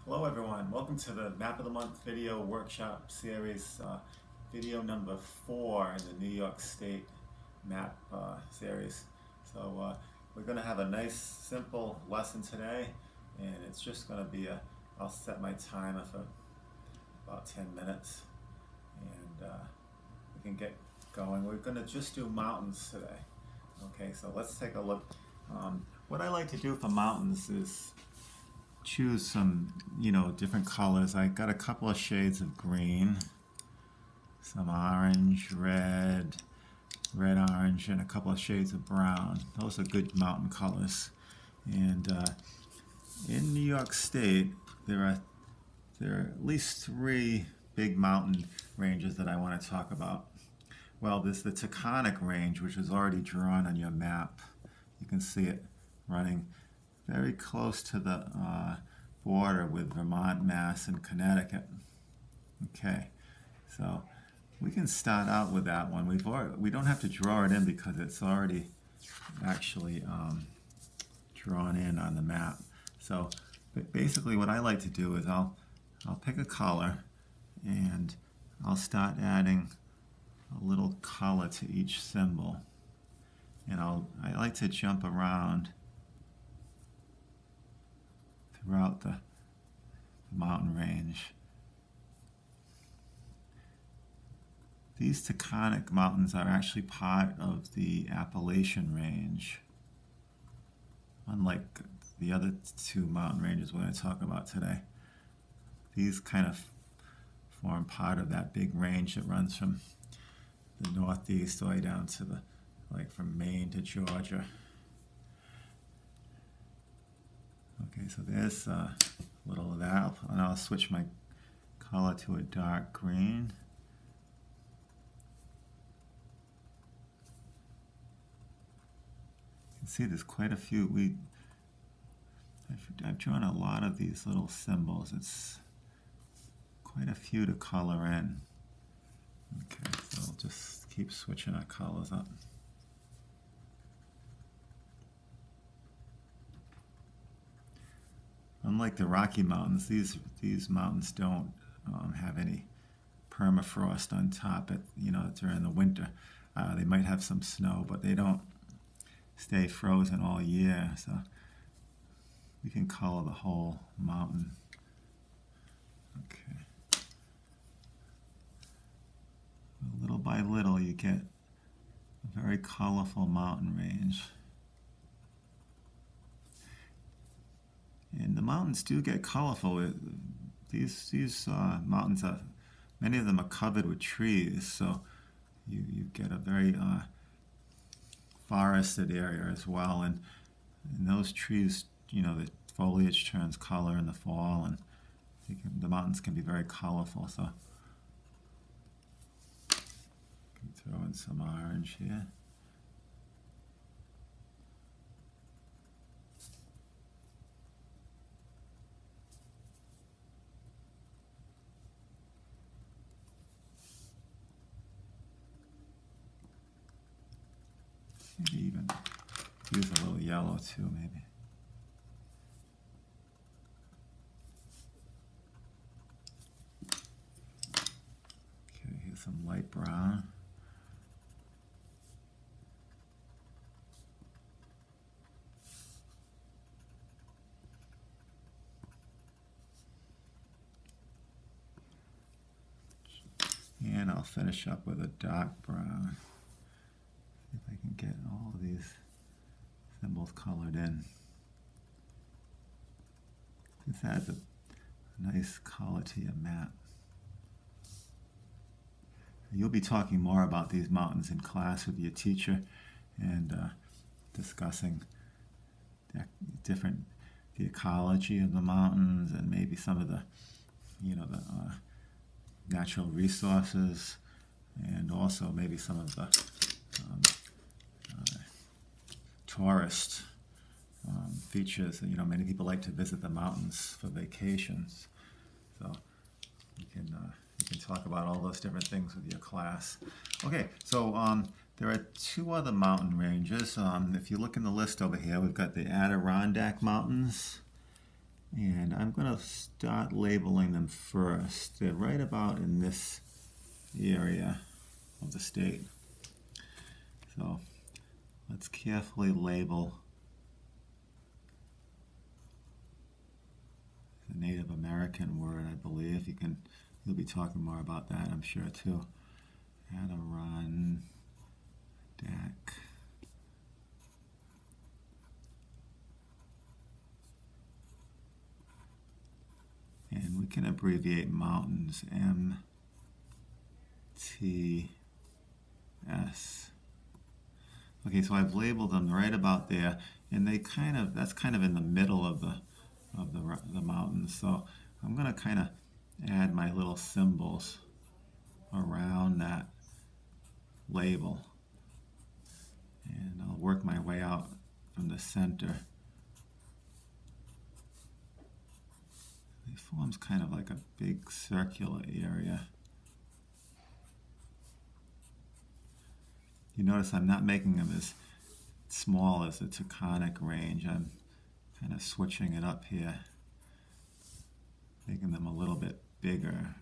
Hello everyone, welcome to the Map of the Month video workshop series, video number 4 in the New York State map series. So we're going to have a nice simple lesson today, and it's just going to be I'll set my timer for about 10 minutes and we can get going. We're going to just do mountains today. Okay, so let's take a look. What I like to do for mountains is choose some, different colors. I got a couple of shades of green, some orange, red, orange, and a couple of shades of brown. Those are good mountain colors. And in New York State, there are at least 3 big mountain ranges that I want to talk about. Well, there's the Taconic Range, which is already drawn on your map. You can see it running very close to the border with Vermont, Mass, and Connecticut. Okay, so we can start out with that one. We don't have to draw it in because it's already actually drawn in on the map. So basically what I like to do is I'll pick a color and I'll start adding a little color to each symbol. And I like to jump around throughout the mountain range. These Taconic Mountains are actually part of the Appalachian Range, unlike the other 2 mountain ranges we're going to talk about today. These kind of form part of that big range that runs from the northeast all the way down to from Maine to Georgia. Okay, so there's a little of that, and I'll switch my color to a dark green. You can see there's quite a few. I've drawn a lot of these little symbols. It's quite a few to color in. Okay, so I'll just keep switching our colors up. Unlike the Rocky Mountains, these mountains don't have any permafrost on top. During the winter, they might have some snow, but they don't stay frozen all year. So we can color the whole mountain. Okay. Little by little, you get a very colorful mountain range. And the mountains do get colorful. These mountains many of them are covered with trees, so you get a very forested area as well. And those trees, the foliage turns color in the fall, and the mountains can be very colorful. So throw in some orange here. Maybe even use a little yellow too, maybe. Okay, here's some light brown. And I'll finish up with a dark brown. See if I can get all of these symbols colored in. This adds a nice color to your map. You'll be talking more about these mountains in class with your teacher and discussing the ecology of the mountains and maybe some of the natural resources, and also maybe some of the tourist features. Many people like to visit the mountains for vacations, so you can talk about all those different things with your class. Okay, so there are 2 other mountain ranges. If you look in the list over here, we've got the Adirondack Mountains And I'm going to start labeling them first. They're right about in this area of the state. So let's carefully label the Native American word, I believe. You'll be talking more about that, I'm sure, too. Adirondack. And we can abbreviate mountains, M-T-S. Okay, so I've labeled them right about there, and that's kind of in the middle of the mountains. So I'm going to kind of add my little symbols around that label, and I'll work my way out from the center. It forms kind of like a big circular area. You notice I'm not making them as small as the Taconic range. I'm kind of switching it up here, making them a little bit bigger.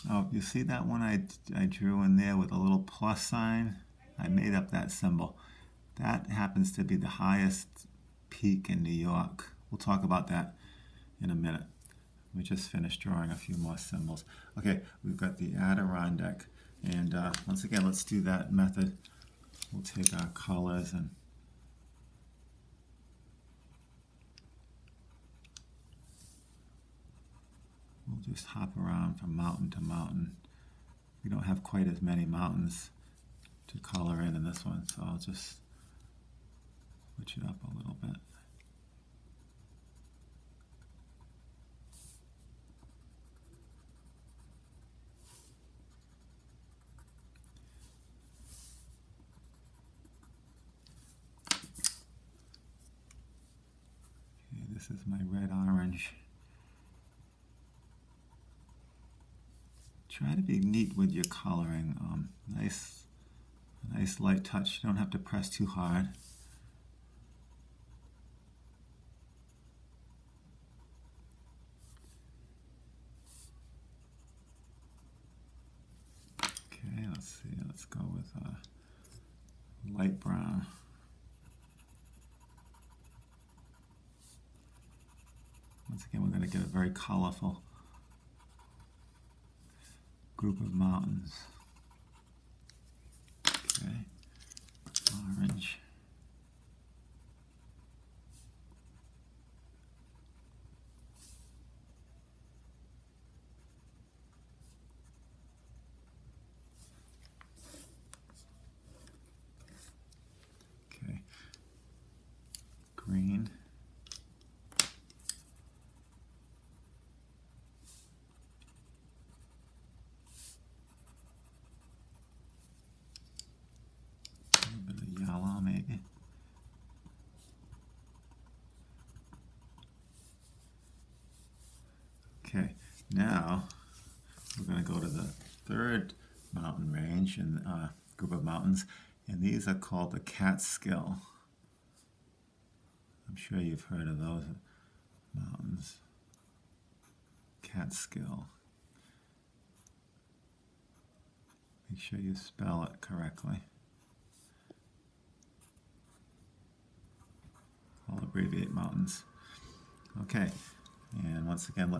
Oh, you see that one I drew in there with a little plus sign? I made up that symbol. That happens to be the highest peak in New York. We'll talk about that in a minute. We just finished drawing a few more symbols. Okay, we've got the Adirondack. And once again, let's do that method. We'll take our colors and we'll just hop around from mountain to mountain. We don't have quite as many mountains to color in this one, so I'll just switch it up a little bit. Okay, this is my red-orange. Try to be neat with your coloring. Nice light touch. You don't have to press too hard. Okay, let's see. Let's go with light brown. Once again, we're going to get a very colorful group of mountains. Okay, orange. Okay, green. Maybe. Okay, now we're going to go to the third mountain range and group of mountains, and these are called the Catskill. I'm sure you've heard of those mountains. Catskill. Make sure you spell it correctly. I'll abbreviate mountains. Okay, and once again,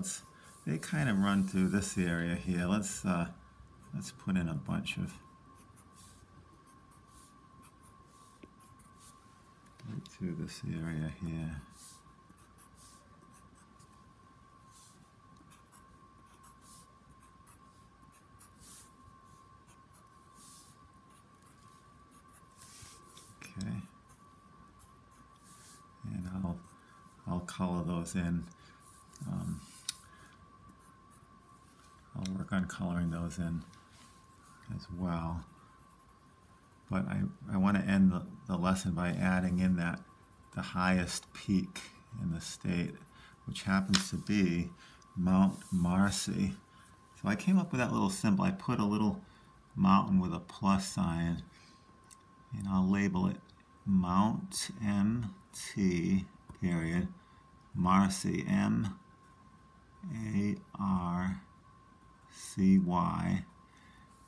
they kind of run through this area here. Let's put in a bunch of right through this area here. Okay. And I'll color those in. I'll work on coloring those in as well. But I want to end the lesson by adding in the highest peak in the state, which happens to be Mount Marcy. So I came up with that little symbol. I put a little mountain with a plus sign, and I'll label it Mount M-T period Marcy M-A-R-C-Y,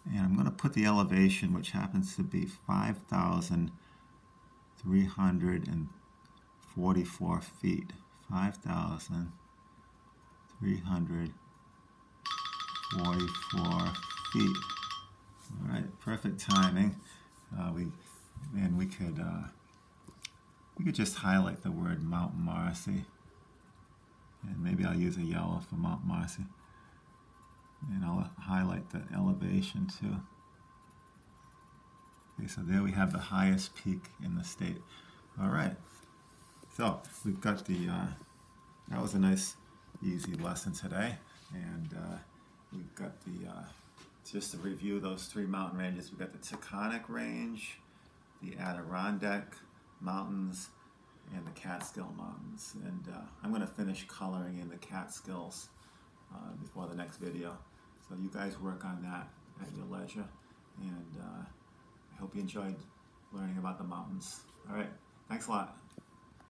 and I'm going to put the elevation, which happens to be 5,344 feet. 5,344 feet. All right, perfect timing. We could just highlight the word Mount Marcy, and maybe I'll use a yellow for Mount Marcy, and I'll highlight the elevation too. Okay, so there we have the highest peak in the state. All right, so we've got the that was a nice easy lesson today, and we've got the just to review those three mountain ranges. We've got the Taconic Range, the Adirondack Mountains, and the Catskill Mountains. And I'm going to finish coloring in the Catskills before the next video. So you guys work on that at your leisure. And I hope you enjoyed learning about the mountains. All right, thanks a lot.